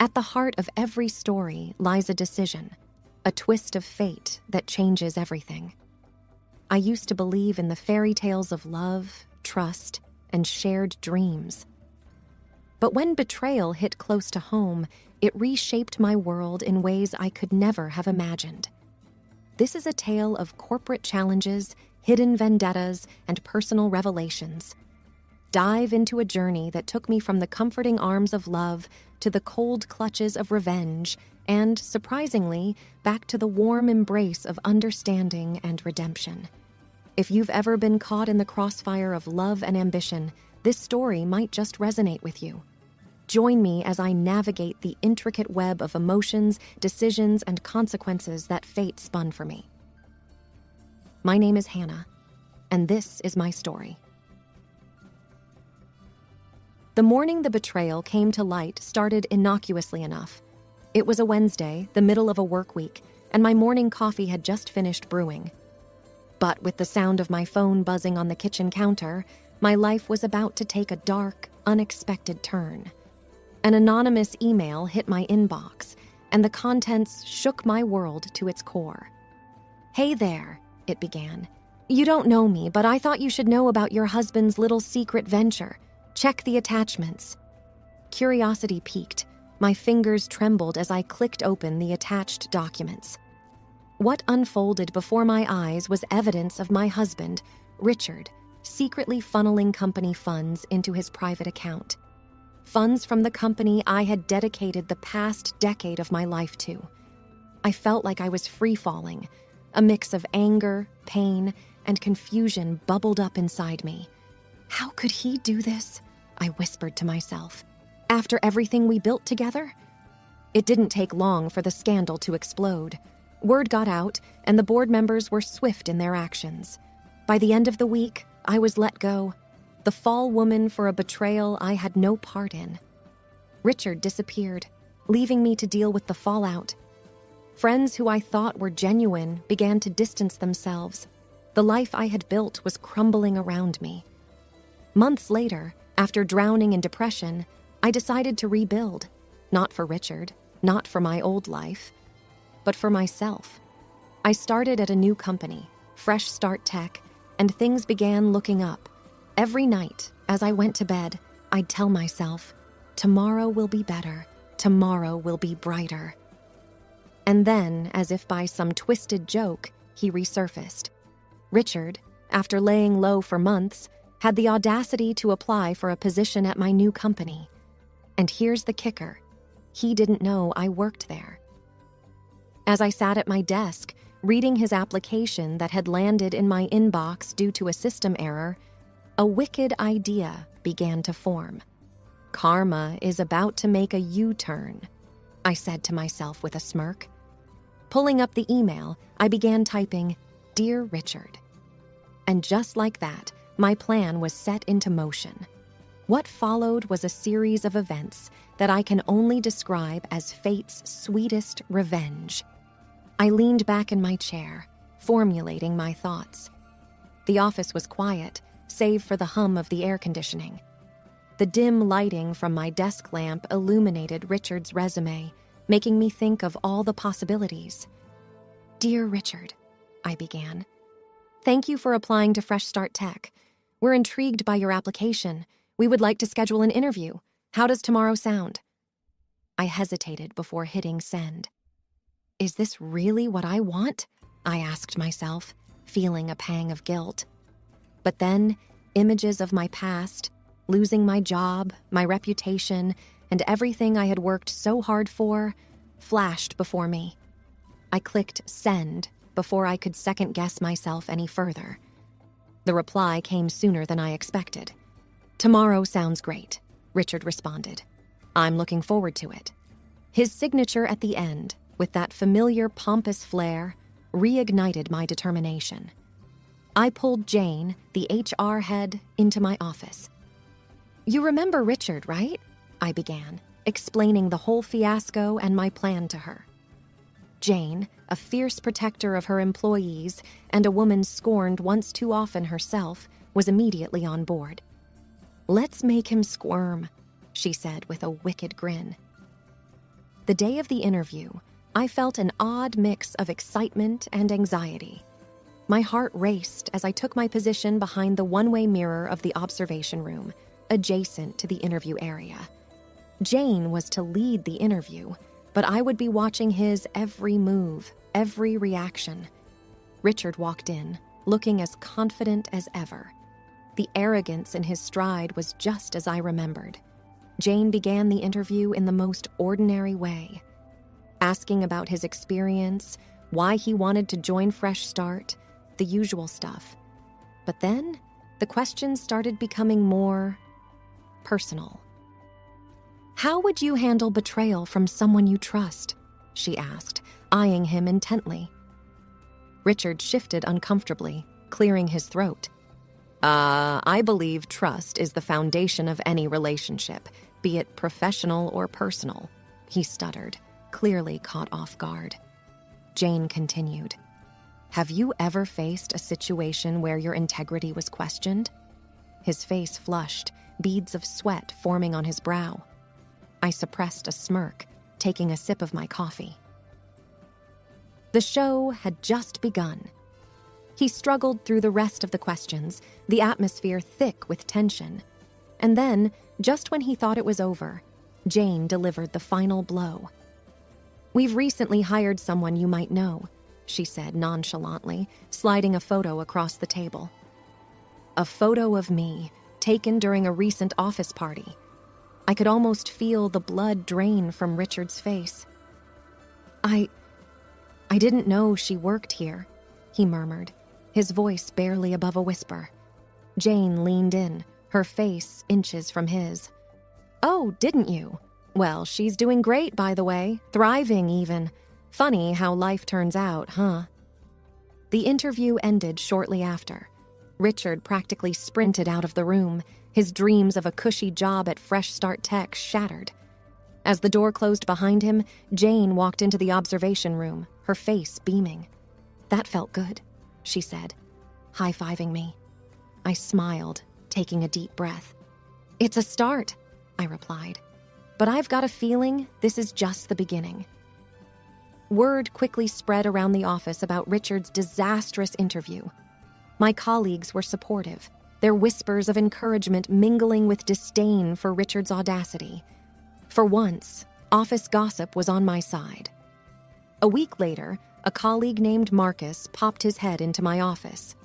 At the heart of every story lies a decision, a twist of fate that changes everything. I used to believe in the fairy tales of love, trust, and shared dreams. But when betrayal hit close to home, it reshaped my world in ways I could never have imagined. This is a tale of corporate challenges, hidden vendettas, and personal revelations. Dive into a journey that took me from the comforting arms of love to the cold clutches of revenge, and, surprisingly, back to the warm embrace of understanding and redemption. If you've ever been caught in the crossfire of love and ambition, this story might just resonate with you. Join me as I navigate the intricate web of emotions, decisions, and consequences that fate spun for me. My name is Hannah, and this is my story. The morning the betrayal came to light started innocuously enough. It was a Wednesday, the middle of a work week, and my morning coffee had just finished brewing. But with the sound of my phone buzzing on the kitchen counter, my life was about to take a dark, unexpected turn. An anonymous email hit my inbox, and the contents shook my world to its core. "Hey there," it began. "You don't know me, but I thought you should know about your husband's little secret venture. Check the attachments." Curiosity piqued. My fingers trembled as I clicked open the attached documents. What unfolded before my eyes was evidence of my husband, Richard, secretly funneling company funds into his private account. Funds from the company I had dedicated the past decade of my life to. I felt like I was free-falling. A mix of anger, pain, and confusion bubbled up inside me. How could he do this? I whispered to myself. After everything we built together? It didn't take long for the scandal to explode. Word got out, and the board members were swift in their actions. By the end of the week, I was let go. The fall woman for a betrayal I had no part in. Richard disappeared, leaving me to deal with the fallout. Friends who I thought were genuine began to distance themselves. The life I had built was crumbling around me. Months later, after drowning in depression, I decided to rebuild. Not for Richard, not for my old life, but for myself. I started at a new company, Fresh Start Tech, and things began looking up. Every night, as I went to bed, I'd tell myself, tomorrow will be better, tomorrow will be brighter. And then, as if by some twisted joke, he resurfaced. Richard, after laying low for months, had the audacity to apply for a position at my new company. And here's the kicker. He didn't know I worked there. As I sat at my desk, reading his application that had landed in my inbox due to a system error, a wicked idea began to form. Karma is about to make a U-turn, I said to myself with a smirk. Pulling up the email, I began typing, "Dear Richard." And just like that, my plan was set into motion. What followed was a series of events that I can only describe as fate's sweetest revenge. I leaned back in my chair, formulating my thoughts. The office was quiet, save for the hum of the air conditioning. The dim lighting from my desk lamp illuminated Richard's resume, making me think of all the possibilities. "Dear Richard," I began. "Thank you for applying to Fresh Start Tech. We're intrigued by your application. We would like to schedule an interview. How does tomorrow sound?" I hesitated before hitting send. Is this really what I want? I asked myself, feeling a pang of guilt. But then, images of my past, losing my job, my reputation, and everything I had worked so hard for, flashed before me. I clicked send before I could second-guess myself any further. The reply came sooner than I expected. "Tomorrow sounds great," Richard responded. "I'm looking forward to it." His signature at the end, with that familiar pompous flair, reignited my determination. I pulled Jane, the HR head, into my office. "You remember Richard, right?" I began, explaining the whole fiasco and my plan to her. Jane, a fierce protector of her employees and a woman scorned once too often herself, was immediately on board. "Let's make him squirm," she said with a wicked grin. The day of the interview, I felt an odd mix of excitement and anxiety. My heart raced as I took my position behind the one-way mirror of the observation room, adjacent to the interview area. Jane was to lead the interview, but I would be watching his every move, every reaction. Richard walked in, looking as confident as ever. The arrogance in his stride was just as I remembered. Jane began the interview in the most ordinary way, asking about his experience, why he wanted to join Fresh Start, the usual stuff. But then, the questions started becoming more personal. "How would you handle betrayal from someone you trust?" she asked, eyeing him intently. Richard shifted uncomfortably, clearing his throat. I believe trust is the foundation of any relationship, be it professional or personal," he stuttered, clearly caught off guard. Jane continued. "Have you ever faced a situation where your integrity was questioned?" His face flushed, beads of sweat forming on his brow. I suppressed a smirk, taking a sip of my coffee. The show had just begun. He struggled through the rest of the questions, the atmosphere thick with tension. And then, just when he thought it was over, Jane delivered the final blow. "We've recently hired someone you might know," she said nonchalantly, sliding a photo across the table. A photo of me, taken during a recent office party. I could almost feel the blood drain from Richard's face. I didn't know she worked here," he murmured, his voice barely above a whisper. Jane leaned in, her face inches from his. "Oh, didn't you? Well, she's doing great, by the way, thriving even. Funny how life turns out, huh?" The interview ended shortly after. Richard practically sprinted out of the room, his dreams of a cushy job at Fresh Start Tech shattered. As the door closed behind him, Jane walked into the observation room, her face beaming. "That felt good," she said, high-fiving me. I smiled, taking a deep breath. "It's a start," I replied. "But I've got a feeling this is just the beginning." Word quickly spread around the office about Richard's disastrous interview. My colleagues were supportive, their whispers of encouragement mingling with disdain for Richard's audacity. For once, office gossip was on my side. A week later, a colleague named Marcus popped his head into my office.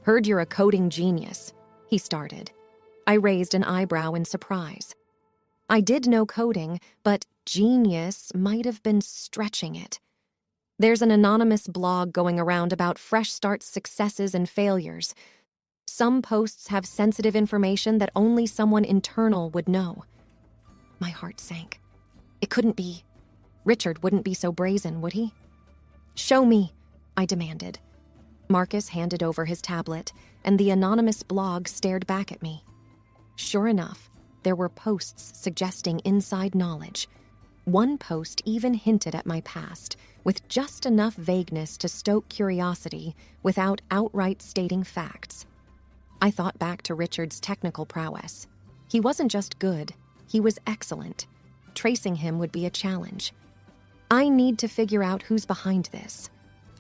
"Heard you're a coding genius," he started. I raised an eyebrow in surprise. I did know coding, but genius might have been stretching it. There's an anonymous blog going around about Fresh Start's successes and failures. Some posts have sensitive information that only someone internal would know. My heart sank. It couldn't be. Richard wouldn't be so brazen, would he? "Show me," I demanded. Marcus handed over his tablet, and the anonymous blog stared back at me. Sure enough, there were posts suggesting inside knowledge. One post even hinted at my past, with just enough vagueness to stoke curiosity without outright stating facts. I thought back to Richard's technical prowess. He wasn't just good, he was excellent. Tracing him would be a challenge. I need to figure out who's behind this,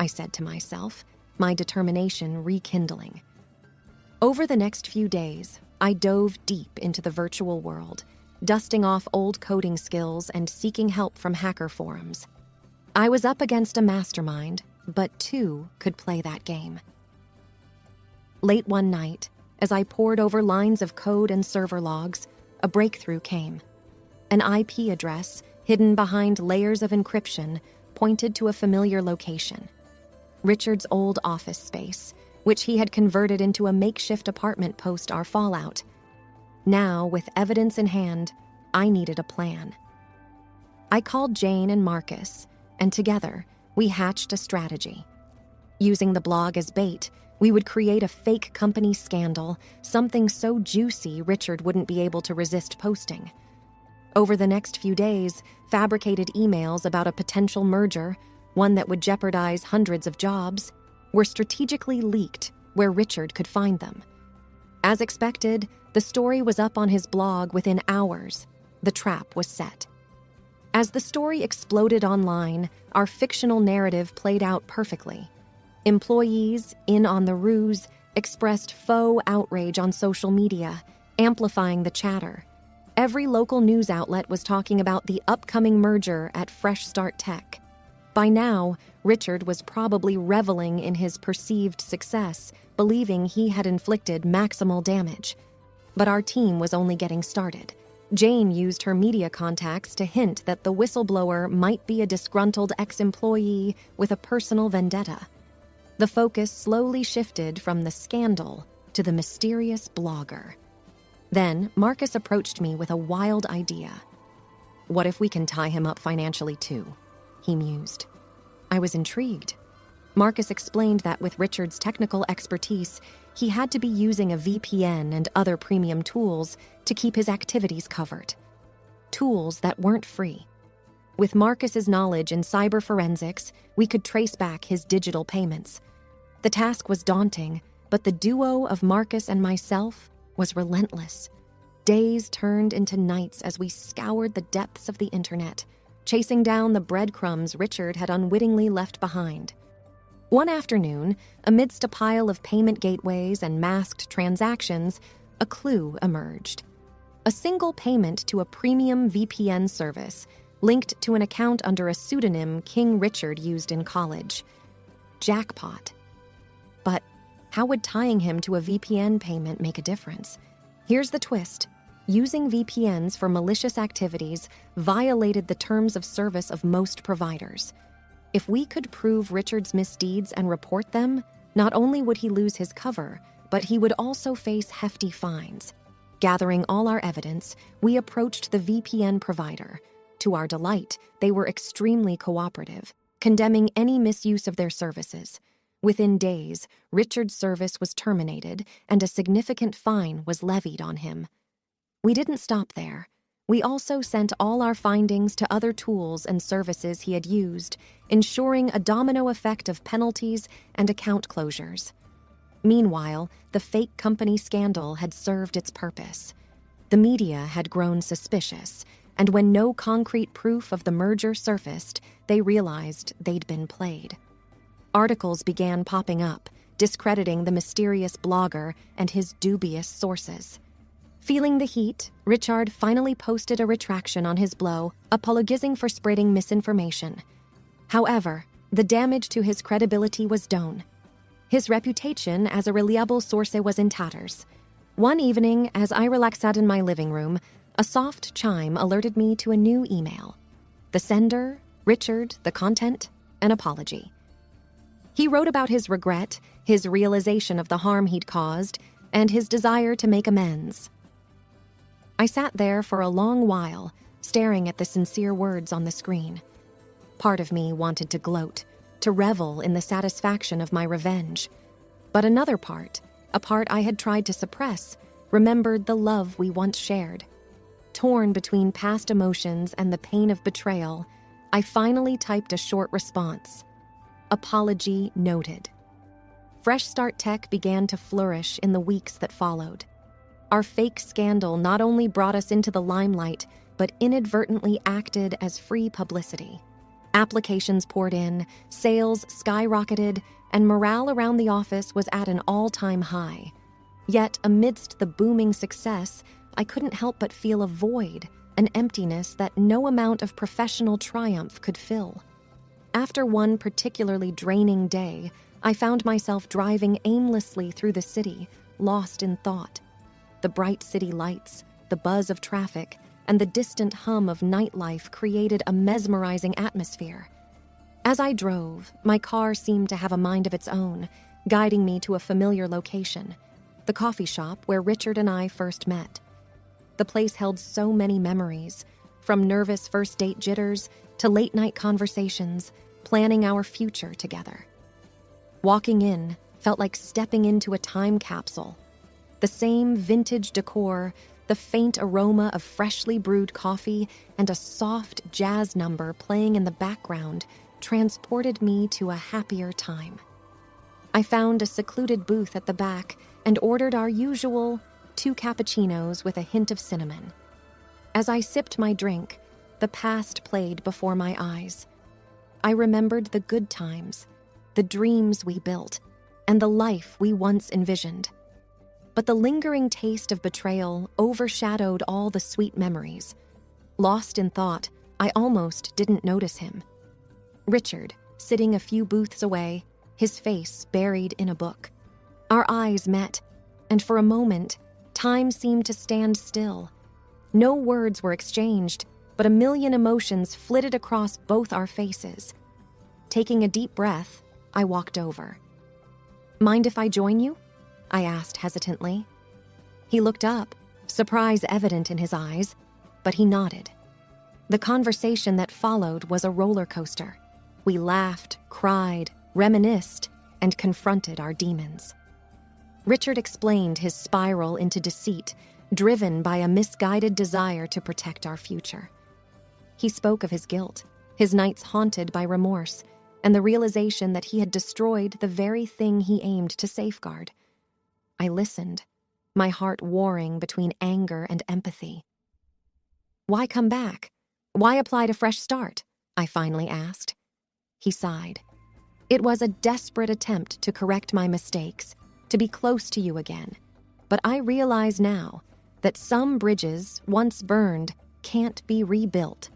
I said to myself, my determination rekindling. Over the next few days, I dove deep into the virtual world, dusting off old coding skills and seeking help from hacker forums. I was up against a mastermind, but two could play that game. Late one night, as I pored over lines of code and server logs, a breakthrough came. An IP address, hidden behind layers of encryption, pointed to a familiar location. Richard's old office space, which he had converted into a makeshift apartment post our fallout. Now, with evidence in hand, I needed a plan. I called Jane and Marcus, and together, we hatched a strategy. Using the blog as bait, we would create a fake company scandal, something so juicy Richard wouldn't be able to resist posting. Over the next few days, fabricated emails about a potential merger, one that would jeopardize hundreds of jobs, were strategically leaked where Richard could find them. As expected, the story was up on his blog within hours. The trap was set. As the story exploded online, our fictional narrative played out perfectly. Employees, in on the ruse, expressed faux outrage on social media, amplifying the chatter. Every local news outlet was talking about the upcoming merger at Fresh Start Tech. By now, Richard was probably reveling in his perceived success, believing he had inflicted maximal damage. But our team was only getting started. Jane used her media contacts to hint that the whistleblower might be a disgruntled ex-employee with a personal vendetta. The focus slowly shifted from the scandal to the mysterious blogger. Then, Marcus approached me with a wild idea. "What if we can tie him up financially too?" he mused. I was intrigued. Marcus explained that with Richard's technical expertise, he had to be using a VPN and other premium tools to keep his activities covered. Tools that weren't free. With Marcus's knowledge in cyber forensics, we could trace back his digital payments. The task was daunting, but the duo of Marcus and myself was relentless. Days turned into nights as we scoured the depths of the internet, chasing down the breadcrumbs Richard had unwittingly left behind. One afternoon, amidst a pile of payment gateways and masked transactions, a clue emerged. A single payment to a premium VPN service linked to an account under a pseudonym King Richard used in college. Jackpot. But how would tying him to a VPN payment make a difference? Here's the twist. Using VPNs for malicious activities violated the terms of service of most providers. If we could prove Richard's misdeeds and report them, not only would he lose his cover, but he would also face hefty fines. Gathering all our evidence, we approached the VPN provider. To our delight, they were extremely cooperative, condemning any misuse of their services. Within days, Richard's service was terminated and a significant fine was levied on him. We didn't stop there. We also sent all our findings to other tools and services he had used, ensuring a domino effect of penalties and account closures. Meanwhile, the fake company scandal had served its purpose. The media had grown suspicious, and when no concrete proof of the merger surfaced, they realized they'd been played. Articles began popping up, discrediting the mysterious blogger and his dubious sources. Feeling the heat, Richard finally posted a retraction on his blow, apologizing for spreading misinformation. However, the damage to his credibility was done. His reputation as a reliable source was in tatters. One evening, as I relaxed in my living room, a soft chime alerted me to a new email. The sender, Richard, the content, an apology. He wrote about his regret, his realization of the harm he'd caused, and his desire to make amends. I sat there for a long while, staring at the sincere words on the screen. Part of me wanted to gloat, to revel in the satisfaction of my revenge. But another part, a part I had tried to suppress, remembered the love we once shared. Torn between past emotions and the pain of betrayal, I finally typed a short response. Apology noted. Fresh Start Tech began to flourish in the weeks that followed. Our fake scandal not only brought us into the limelight, but inadvertently acted as free publicity. Applications poured in, sales skyrocketed, and morale around the office was at an all-time high. Yet, amidst the booming success, I couldn't help but feel a void, an emptiness that no amount of professional triumph could fill. After one particularly draining day, I found myself driving aimlessly through the city, lost in thought. The bright city lights, the buzz of traffic, and the distant hum of nightlife created a mesmerizing atmosphere. As I drove, my car seemed to have a mind of its own, guiding me to a familiar location, the coffee shop where Richard and I first met. The place held so many memories, from nervous first date jitters to late-night conversations, planning our future together. Walking in felt like stepping into a time capsule. The same vintage decor, the faint aroma of freshly brewed coffee, and a soft jazz number playing in the background transported me to a happier time. I found a secluded booth at the back and ordered our usual 2 cappuccinos with a hint of cinnamon. As I sipped my drink, the past played before my eyes. I remembered the good times, the dreams we built, and the life we once envisioned. But the lingering taste of betrayal overshadowed all the sweet memories. Lost in thought, I almost didn't notice him. Richard, sitting a few booths away, his face buried in a book. Our eyes met, and for a moment, time seemed to stand still. No words were exchanged, but a million emotions flitted across both our faces. Taking a deep breath, I walked over. "Mind if I join you?" I asked hesitantly. He looked up, surprise evident in his eyes, but he nodded. The conversation that followed was a roller coaster. We laughed, cried, reminisced, and confronted our demons. Richard explained his spiral into deceit, driven by a misguided desire to protect our future. He spoke of his guilt, his nights haunted by remorse, and the realization that he had destroyed the very thing he aimed to safeguard. I listened, my heart warring between anger and empathy. "Why come back? Why apply to fresh start?" I finally asked. He sighed. "It was a desperate attempt to correct my mistakes, to be close to you again. But I realize now that some bridges, once burned, can't be rebuilt."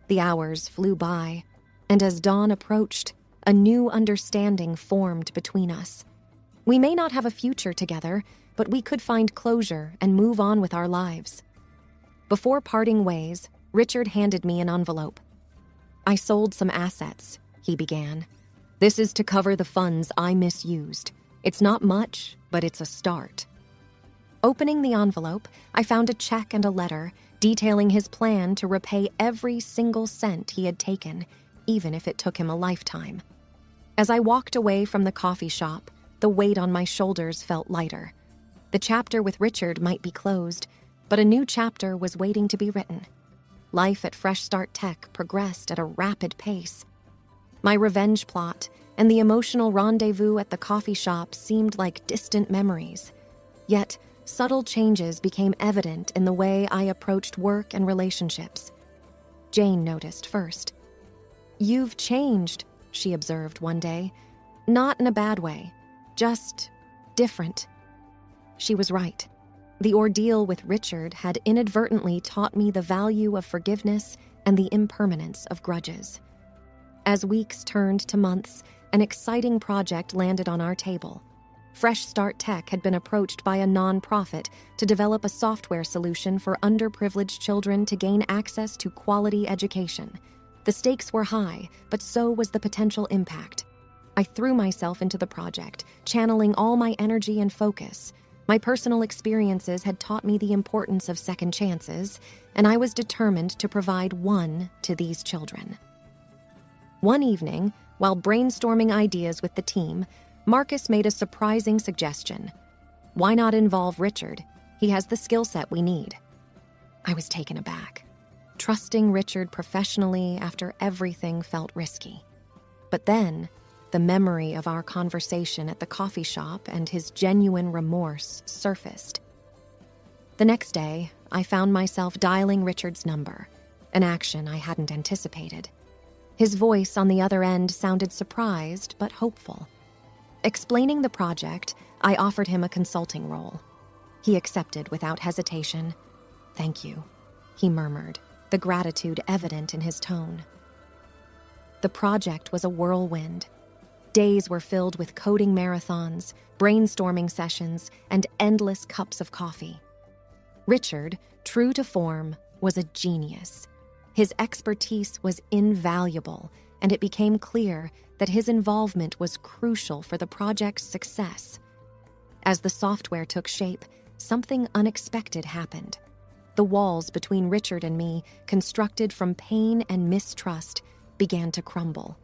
The hours flew by, and as dawn approached, a new understanding formed between us. We may not have a future together, but we could find closure and move on with our lives. Before parting ways, Richard handed me an envelope. "I sold some assets," he began. "This is to cover the funds I misused. It's not much, but it's a start." Opening the envelope, I found a check and a letter detailing his plan to repay every single cent he had taken, even if it took him a lifetime. As I walked away from the coffee shop, the weight on my shoulders felt lighter. The chapter with Richard might be closed, but a new chapter was waiting to be written. Life at Fresh Start Tech progressed at a rapid pace. My revenge plot and the emotional rendezvous at the coffee shop seemed like distant memories. Yet, subtle changes became evident in the way I approached work and relationships. Jane noticed first. "You've changed," she observed one day. "Not in a bad way, just different." She was right. The ordeal with Richard had inadvertently taught me the value of forgiveness and the impermanence of grudges. As weeks turned to months, an exciting project landed on our table. Fresh Start Tech had been approached by a nonprofit to develop a software solution for underprivileged children to gain access to quality education. The stakes were high, but so was the potential impact. I threw myself into the project, channeling all my energy and focus. My personal experiences had taught me the importance of second chances, and I was determined to provide one to these children. One evening, while brainstorming ideas with the team, Marcus made a surprising suggestion. "Why not involve Richard? He has the skill set we need." I was taken aback. Trusting Richard professionally after everything felt risky. But then, the memory of our conversation at the coffee shop and his genuine remorse surfaced. The next day, I found myself dialing Richard's number, an action I hadn't anticipated. His voice on the other end sounded surprised but hopeful. Explaining the project, I offered him a consulting role. He accepted without hesitation. "Thank you," he murmured, the gratitude evident in his tone. The project was a whirlwind. Days were filled with coding marathons, brainstorming sessions, and endless cups of coffee. Richard, true to form, was a genius. His expertise was invaluable, and it became clear that his involvement was crucial for the project's success. As the software took shape, something unexpected happened. The walls between Richard and me, constructed from pain and mistrust, began to crumble.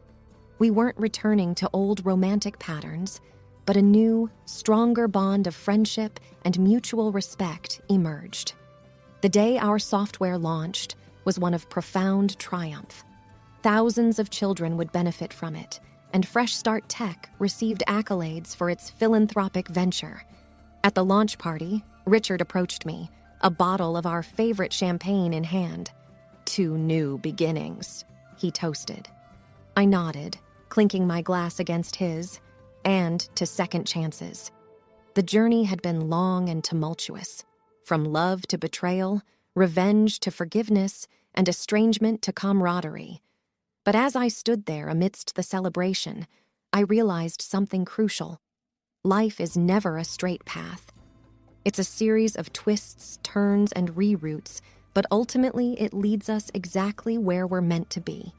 We weren't returning to old romantic patterns, but a new, stronger bond of friendship and mutual respect emerged. The day our software launched was one of profound triumph. Thousands of children would benefit from it, and Fresh Start Tech received accolades for its philanthropic venture. At the launch party, Richard approached me, a bottle of our favorite champagne in hand. to new beginnings," he toasted. I nodded, clinking my glass against his, and to second chances. The journey had been long and tumultuous, from love to betrayal, revenge to forgiveness, and estrangement to camaraderie. But as I stood there amidst the celebration, I realized something crucial. Life is never a straight path. It's a series of twists, turns, and reroutes, but ultimately it leads us exactly where we're meant to be.